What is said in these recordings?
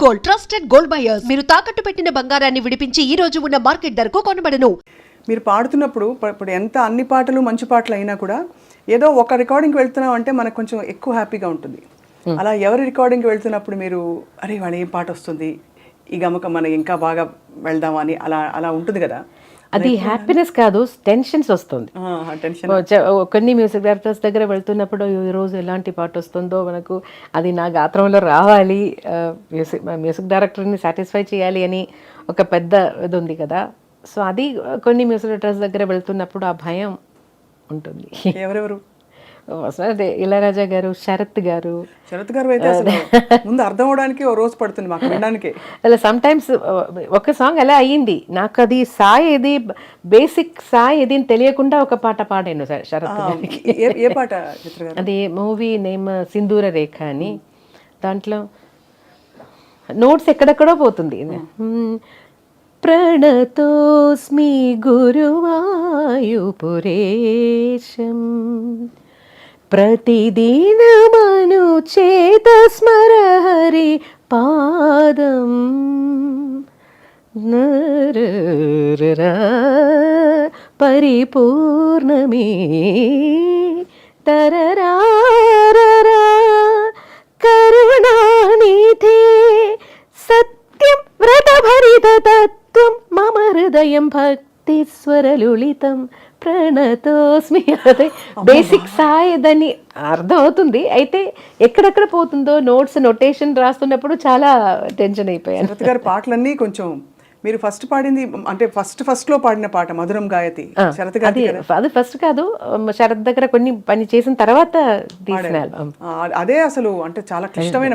Gold trusted gold buyers. మీరు తాకట్టు పెట్టిన బంగారాన్ని విడిపించి ఈ రోజు ఉన్న మార్కెట్ ధరకు కొనబడను. మీరు పాడుతున్నప్పుడు ఇప్పుడు ఎంత అన్ని పాటలు మంచి పాటలు అయినా కూడా ఏదో ఒక రికార్డింగ్కి వెళ్తున్నాం అంటే మనకు కొంచెం ఎక్కువ హ్యాపీగా ఉంటుంది. అలా ఎవరి రికార్డింగ్కి వెళ్తున్నప్పుడు మీరు అరే వాడు ఏం పాట వస్తుంది ఈ గమకం మనం ఇంకా బాగా వెళ్దామని అలా అలా ఉంటుంది కదా. అది హ్యాపీనెస్ కాదు, టెన్షన్స్ వస్తుంది. కొన్ని మ్యూజిక్ డైరెక్టర్స్ దగ్గర వెళ్తున్నప్పుడు ఈ రోజు ఎలాంటి పాట వస్తుందో మనకు అది నా గాత్రంలో రావాలి, మ్యూజిక్ డైరెక్టర్ని సాటిస్ఫై చేయాలి అని ఒక పెద్ద ఇది ఉంది కదా. సో అది కొన్ని మ్యూజిక్ డైరెక్టర్స్ దగ్గర వెళ్తున్నప్పుడు ఆ భయం ఉంటుంది. ఎవరెవరు? అదే ఇళయరాజా గారు, శరత్ గారు అయితే అసలు ముందు అర్థం అవడానికి ఓ రోజు పడుతుంది మాకు వినడానికి. అలా సమ్ టైమ్స్ ఒక సాంగ్ అలా అయ్యింది నాకు, అది సాయి ఏది బేసిక్ సాయి ఏది అని తెలియకుండా ఒక పాట పాడాను శరత్ గారికి. ఏ పాట చిత్ర గారు? అది మూవీ నేమ్ సింధూర రేఖ అని. దాంట్లో నోట్స్ ఎక్కడెక్కడో పోతుంది. ప్రణతోస్మి గురువాయుపురేశం ప్రతిదినమను చేత స్మర హరి పాదం పరిపూర్ణమే తరరారరా కరుణానిధే సత్యం వ్రతభరిత తత్వం మమ హృదయం భక్తి స్వరలులితం ప్రణతోస్మి. అదే బేసిక్ సాయి దాన్ని అర్థం అవుతుంది, అయితే ఎక్కడెక్కడ పోతుందో నోట్స్ నొటేషన్ రాస్తున్నప్పుడు చాలా టెన్షన్ అయిపోయాను. శరత్ గారి పాటలన్నీ కొంచెం మీరు ఫస్ట్ పాడింది అంటే ఫస్ట్ లో పాడిన పాట మధురం గాయతి శరత్ గారి. అది ఫస్ట్ కాదు, శరత్ దగ్గర కొన్ని పని చేసిన తర్వాత తీసిన ఆల్బమ్. అదే అసలు అంటే చాలా కష్టమైన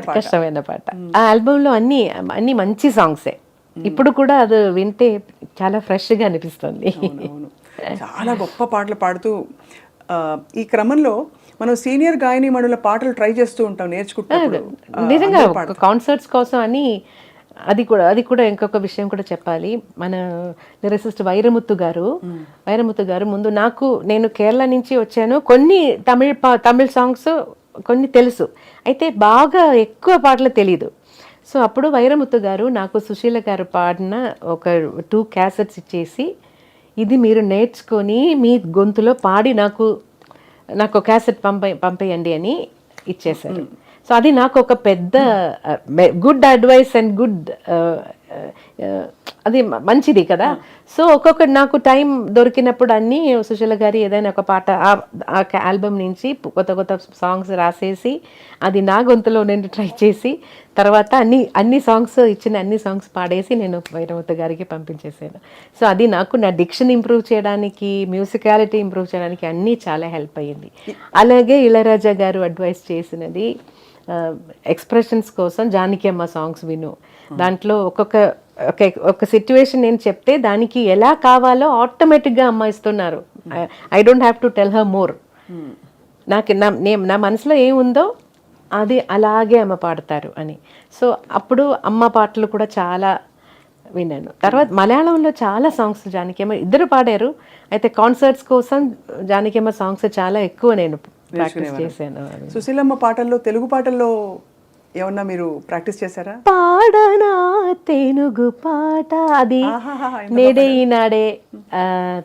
పాట. ఆ ఆల్బమ్ లో అన్ని మంచి సాంగ్సే. ఇప్పుడు కూడా అది వింటే చాలా ఫ్రెష్ గా అనిపిస్తుంది. చాలా గొప్ప పాటలు పాడుతూ ఈ క్రమంలో మనం సీనియర్ గాయని మణుల పాటలు ట్రై చేస్తూ ఉంటాం నేర్చుకుంటాం నిజంగా కాన్సర్ట్స్ కోసం అని. అది కూడా ఇంకొక విషయం కూడా చెప్పాలి. మన లిరిసిస్ట్ వైరముత్తు గారు ముందు నేను కేరళ నుంచి వచ్చాను, కొన్ని తమిళ్ సాంగ్స్ కొన్ని తెలుసు, అయితే బాగా ఎక్కువ పాటలు తెలీదు. సో అప్పుడు వైరముత్తు గారు నాకు సుశీల గారు పాడిన ఒక 2 క్యాసెట్స్ ఇచ్చేసి ఇది మీరు నేర్చుకొని మీ గొంతులో పాడి నాకు క్యాసెట్ పంపేయండి అని ఇచ్చేశారు. సో అది నాకు ఒక పెద్ద గుడ్ అడ్వైస్ అండ్ గుడ్ అది మంచిది కదా. సో ఒక్కొక్కటి నాకు టైం దొరికినప్పుడు అన్నీ సుశీల గారి ఏదైనా ఒక పాట ఆ ఆల్బమ్ నుంచి కొత్త సాంగ్స్ రాసేసి అది నా గొంతులో నేను ట్రై చేసి తర్వాత అన్ని సాంగ్స్ పాడేసి నేను వైరముత్తు గారికి పంపించేసాను. సో అది నాకు నా డిక్షన్ ఇంప్రూవ్ చేయడానికి, మ్యూజికాలిటీ ఇంప్రూవ్ చేయడానికి అన్నీ చాలా హెల్ప్ అయ్యింది. అలాగే ఇళయరాజా గారు అడ్వైస్ చేసినది ఎక్స్ప్రెషన్స్ కోసం జానకి అమ్మ సాంగ్స్ విను, దాంట్లో ఒక సిచ్యువేషన్ నేను చెప్తే దానికి ఎలా కావాలో ఆటోమేటిక్గా అమ్మ ఇస్తున్నారు. I don't have to tell her more. నాకు నా మనసులో ఏముందో అది అలాగే అమ్మ పాడతారు అని. సో అప్పుడు అమ్మ పాటలు కూడా చాలా విన్నాను. తర్వాత మలయాళంలో చాలా సాంగ్స్ జానకి అమ్మ ఇద్దరు పాడారు, అయితే కాన్సర్ట్స్ కోసం జానకి అమ్మ సాంగ్స్ చాలా ఎక్కువ నేను ప్రాక్టీస్ చేశాను. సుశీలమ్మ పాటల్లో తెలుగు పాటల్లో ఏమన్నా మీరు ప్రాక్టీస్ చేశారా? పాడనా తెలుగు పాట అది నేడే ఈనాడే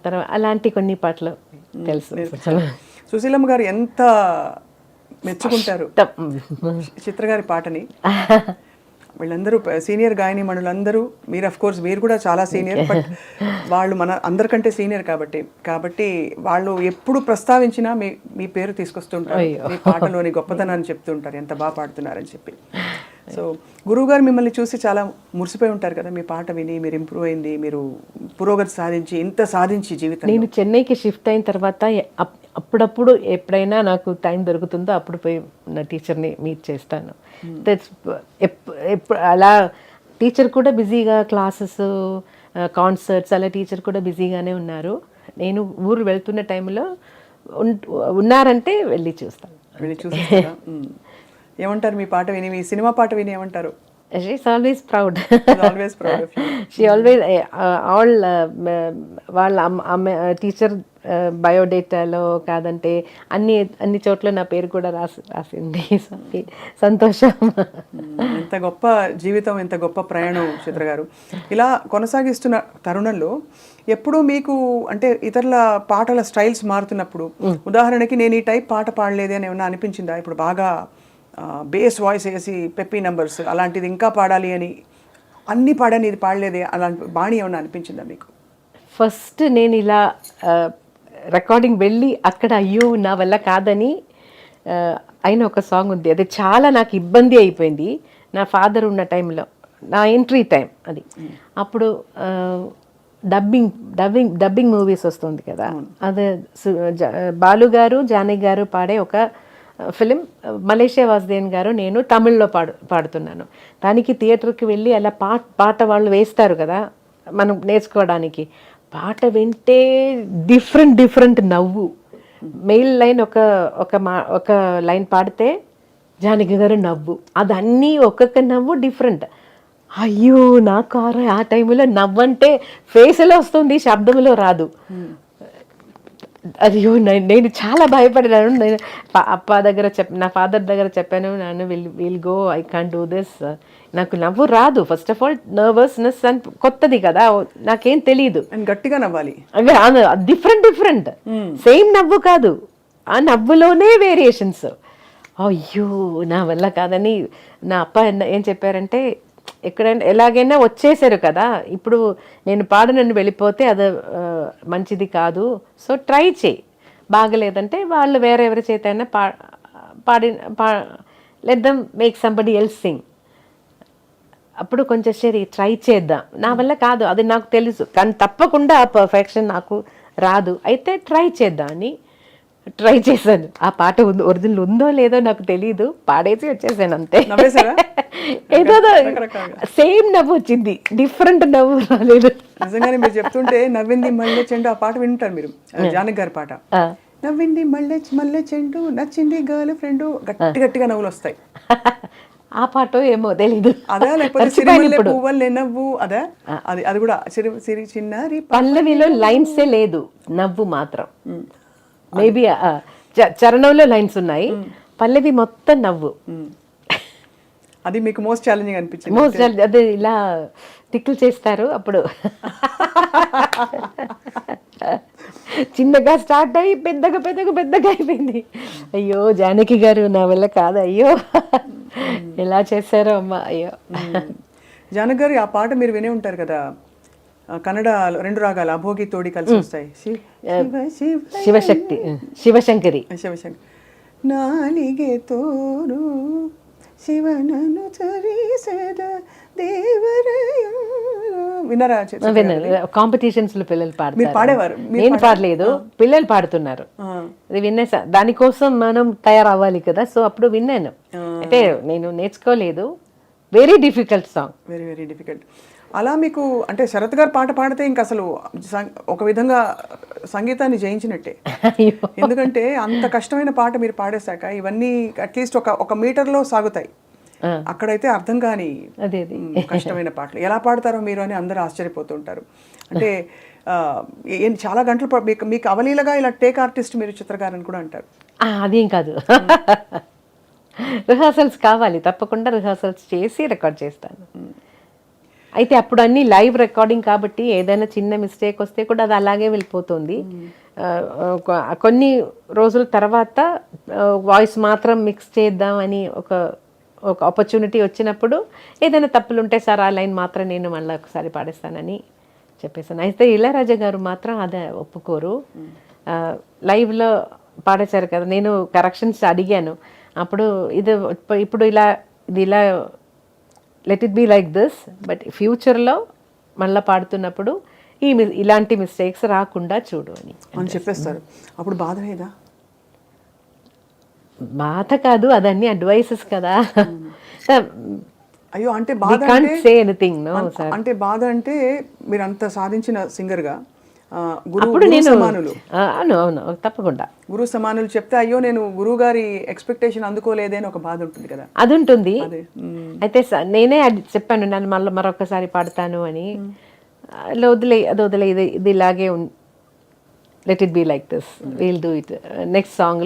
తర్వాత అలాంటి కొన్ని పాటలు తెలుసు. సుశీలమ్మ గారు ఎంత మెచ్చుకుంటారు చిత్ర గారి పాటని. వీళ్ళందరూ సీనియర్ గాయని మణులందరూ, మీరు అఫ్ కోర్స్ మీరు కూడా చాలా సీనియర్, బట్ వాళ్ళు మన అందరికంటే సీనియర్ కాబట్టి వాళ్ళు ఎప్పుడు ప్రస్తావించినా మీ పేరు తీసుకొస్తుంటారు, మీ పాటలోని గొప్పతనాన్ని చెప్తుంటారు, ఎంత బాగా పాడుతున్నారని చెప్పి. సో గురువు గారు మిమ్మల్ని చూసి చాలా మురిసిపోయి ఉంటారు కదా, మీ పాట విని మీరు ఇంప్రూవ్ అయింది, మీరు పురోగతి సాధించి జీవితం. నేను చెన్నైకి షిఫ్ట్ అయిన తర్వాత అప్పుడప్పుడు ఎప్పుడైనా నాకు టైం దొరుకుతుందో అప్పుడు పోయి నా టీచర్ని మీట్ చేస్తాను. అలా టీచర్ కూడా బిజీగా క్లాసెస్, కాన్సర్ట్స్ అలా టీచర్ కూడా బిజీగానే ఉన్నారు. నేను ఊరు వెళ్తున్న టైంలో ఉన్నారంటే వెళ్ళి చూస్తాను. ఏమంటారు మీ పాట విని, మీ సినిమా పాట విని ఏమంటారు? She is always proud. Always proud of you. She always all వాళ్ళ అమ్మ టీచర్ బయోడేటాలో కాదంటే అన్ని చోట్ల నా పేరు కూడా రాసింది. సంతోషం. ఎంత గొప్ప జీవితం, ఎంత గొప్ప ప్రయాణం చిత్ర గారు. ఇలా కొనసాగిస్తున్న తరుణంలో ఎప్పుడు మీకు అంటే ఇతరుల పాటల స్టైల్స్ మారుతున్నప్పుడు, ఉదాహరణకి నేను ఈ టైప్ పాట పాడలేదే అని ఏమన్నా అనిపించిందా? ఇప్పుడు బాగా బేస్ వాయిస్ వేసి పెప్పీ నంబర్స్ అలాంటిది ఇంకా పాడాలి అని అన్ని పాడని ఇది పాడలేదే అలాంటి బాణి ఏమన్నా అనిపించిందా మీకు? ఫస్ట్ నేను ఇలా రికార్డింగ్ వెళ్ళి అక్కడ అయ్యో నా వల్ల కాదని అయిన ఒక సాంగ్ ఉంది. అది చాలా నాకు ఇబ్బంది అయిపోయింది. నా ఫాదర్ ఉన్న టైంలో, నా ఎంట్రీ టైం అది. అప్పుడు డబ్బింగ్ మూవీస్ వస్తుంది కదా, అది బాలు గారు జానకి గారు పాడే ఒక ఫిలిం, మలేషియా వాసుదేవన్ గారు నేను తమిళ్లో పాడుతున్నాను. దానికి థియేటర్కి వెళ్ళి అలా పాట వాళ్ళు వేస్తారు కదా మనం నేర్చుకోవడానికి. పాట వింటే డిఫరెంట్ నవ్వు. మెయిల్ లైన్ ఒక లైన్ పాడితే జానకి గారు నవ్వు, అదన్నీ ఒక్కొక్క నవ్వు డిఫరెంట్. అయ్యో నాకు ఆ టైంలో నవ్వంటే ఫేస్లో వస్తుంది, శబ్దంలో రాదు. అయ్యో నేను చాలా భయపడినాను. నేను అప్ప దగ్గర నా ఫాదర్ దగ్గర చెప్పాను, నాన్న will go, I can't do this, నాకు నవ్వు రాదు. ఫస్ట్ ఆఫ్ ఆల్ నర్వస్నెస్ అని కొత్తది కదా, నాకేం తెలియదు. గట్టిగా నవ్వాలి, డిఫరెంట్ సేమ్ నవ్వు కాదు, ఆ నవ్వులోనే వేరియేషన్స్. అయ్యో నా వల్ల కాదని నా అప్ప ఏం చెప్పారంటే, ఎక్కడైనా ఎలాగైనా వచ్చేసారు కదా, ఇప్పుడు నేను పాడనని వెళ్ళిపోతే అది మంచిది కాదు, సో ట్రై చేయి, బాగలేదంటే వాళ్ళు వేరే ఎవరి చేత అయినా let them make somebody else Singh. అప్పుడు కొంచెం సరే ట్రై చేద్దాం, నా వల్ల కాదు అది నాకు తెలుసు, కానీ తప్పకుండా ఆ పర్ఫెక్షన్ నాకు రాదు, అయితే ట్రై చేద్దాం అని ట్రై చేశాను. ఆ పాట ఒరిజినల్ ఉందో లేదో నాకు తెలియదు, పాడేసి వచ్చేసాను అంతే. ఏదో సేమ్ నవ్వు వచ్చింది, డిఫరెంట్ నవ్వు రాలేదు. నిజంగానే మీరు చెప్తుంటే నవ్వింది మల్లె చెండు ఆ పాట వింటారు మీరు, జానకి గారి పాట. నవ్వింది మల్లె చెండు నచ్చింది గర్ల్ ఫ్రెండ్, గట్టిగా నవ్వులు వస్తాయి. ఆ పాట ఏమో తెలీదు. అదా లేకపోతే సిరిమల్లె పువ్వులే నవ్వు అదా? అది కూడా సిరి చిన్నారి పల్లవిలో లైన్సే లేదు, నవ్వు మాత్రం. మేబీ చరణంలో లైన్స్ ఉన్నాయి, పల్లవి మొత్తం నవ్వు. అది మీకు మోస్ట్ ఛాలెంజింగ్ అనిపించింది? మోస్ట్ అదే ఇలా టిక్కులు చేస్తారు అప్పుడు. చిన్నగా స్టార్ట్ అయ్యి పెద్దగా అయిపోయింది. అయ్యో జానకి గారు నా వల్ల కాదు, అయ్యో ఎలా చేశారో అమ్మ, అయ్యో. జానకి గారు ఆ పాట మీరు వినే ఉంటారు కదా, కన్నడ 2 రాగాలు అభోగి తోడి కలిసి వస్తాయి, శివశంకరి. నాలిగే తోరు శివనను చరిసద దేవరయం. విన్నారా? కాంపిటీషన్స్ లో పిల్లలు పాడతారు, పాడేవారు, నేను పాడలేదు, పిల్లలు పాడుతున్నారు. అది వినేసా, దానికోసం మనం తయారవ్వాలి కదా, సో అప్పుడు విన్నాను. అంటే నేను నేర్చుకోలేదు. Very difficult song, very difficult. అలా మీకు అంటే శరత్ గారు పాట పాడితే ఇంక అసలు ఒక విధంగా సంగీతాన్ని జయించినట్టే. ఎందుకంటే అంత కష్టమైన పాట మీరు పాడేశాక ఇవన్నీ అట్లీస్ట్ ఒక మీటర్లో సాగుతాయి, అక్కడైతే అర్థం కాని కష్టమైన పాటలు ఎలా పాడతారో మీరు అని అందరూ ఆశ్చర్యపోతుంటారు. అంటే చాలా గంటలు మీకు అవలీలగా ఇలా టేక్ ఆర్టిస్ట్ మీరు చిత్రకారని కూడా అంటారు. అదేం కాదు, రిహార్సల్స్ కావాలి, తప్పకుండా రిహార్సల్స్ చేసి రికార్డ్ చేస్తాను. అయితే అప్పుడు అన్ని లైవ్ రికార్డింగ్ కాబట్టి ఏదైనా చిన్న మిస్టేక్ వస్తే కూడా అది అలాగే వెళ్ళిపోతుంది. కొన్ని రోజుల తర్వాత వాయిస్ మాత్రం మిక్స్ చేద్దామని ఒక ఆపర్చునిటీ వచ్చినప్పుడు ఏదైనా తప్పులు ఉంటే సార్ ఆ లైన్ మాత్రం నేను మళ్ళీ ఒకసారి పాడేస్తానని చెప్పేసాను. అయితే ఇళయరాజా గారు మాత్రం అదే ఒప్పుకోరు. లైవ్లో పాడేశారు కదా, నేను కరెక్షన్స్ అడిగాను. అప్పుడు ఇప్పుడు ఇది ఇలా let it be like this, but ఫ్యూచర్లో మళ్ళీ పాడుతున్నప్పుడు ఇలాంటి మిస్టేక్స్ రాకుండా చూడు అని చెప్పేస్తారు. అప్పుడు బాధ లేదా? బాధ కాదు, అదన్నీ అడ్వైసెస్ కదా. అయ్యో అంటే బాధ సే ఎనీథింగ్ నో సార్. అంటే బాధ అంటే మీరు అంత సాధించిన సింగర్గా గురు అప్పుడు గురు నేను సమానులు అవును అవును తప్పకుండా గురు సమానులు చెప్తే అయ్యో నేను గురువు గారి ఎక్స్పెక్టేషన్ అందుకోలేదే అని ఒక బాధ ఉంటుంది కదా. అది ఉంటుంది. అదే అయితే నేనే అది చెప్పాను, నన్ను మళ్ళీ మరొకసారి పాడతాను అని. అది వదిలే ఇది ఇలాగే let it be like this, will do it next song